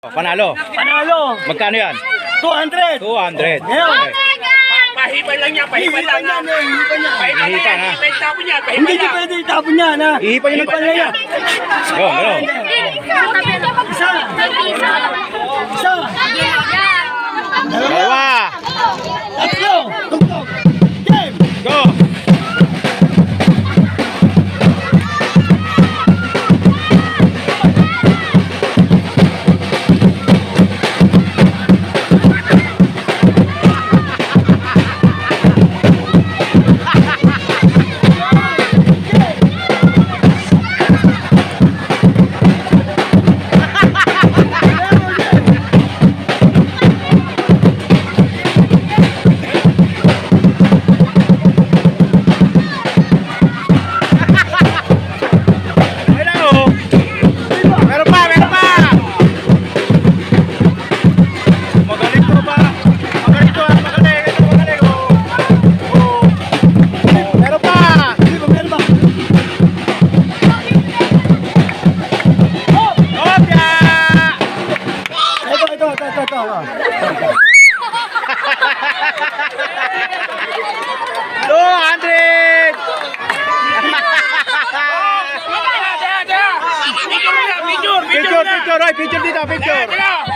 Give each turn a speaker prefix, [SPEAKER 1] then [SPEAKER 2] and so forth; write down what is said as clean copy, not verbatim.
[SPEAKER 1] Panalo.
[SPEAKER 2] Panalo.
[SPEAKER 1] Magkano yan?
[SPEAKER 2] 200.
[SPEAKER 1] 200.
[SPEAKER 2] Ngayon.
[SPEAKER 1] Okay.
[SPEAKER 3] Pahipan lang niya, pahipan lang ha.
[SPEAKER 2] Hihipan niya.
[SPEAKER 3] Pahipan lang
[SPEAKER 1] Hihipan,
[SPEAKER 3] yan,
[SPEAKER 1] ha?
[SPEAKER 3] hihipan tapon niya, pahipan
[SPEAKER 2] Hindi
[SPEAKER 3] lang.
[SPEAKER 2] pwede itapon niya na.
[SPEAKER 1] Ihipan niyo
[SPEAKER 2] Hihipan lang yan.
[SPEAKER 1] Yun, gano'n.
[SPEAKER 2] Isa. Isa.
[SPEAKER 1] Dalawa.
[SPEAKER 2] Tatlo. Tugtog. Game.
[SPEAKER 1] Go. Ayun na, oh. Meron pa, meron pa. Magaling to ba? Magaling to, magaling. Ito magaling, oh. Oh. Meron pa.
[SPEAKER 2] Hindi ba, meron ba?
[SPEAKER 1] Kopya.
[SPEAKER 2] Ito.
[SPEAKER 1] 200.
[SPEAKER 3] Picture,
[SPEAKER 1] Picture, picture, ay, picture dito, picture.
[SPEAKER 3] Teka.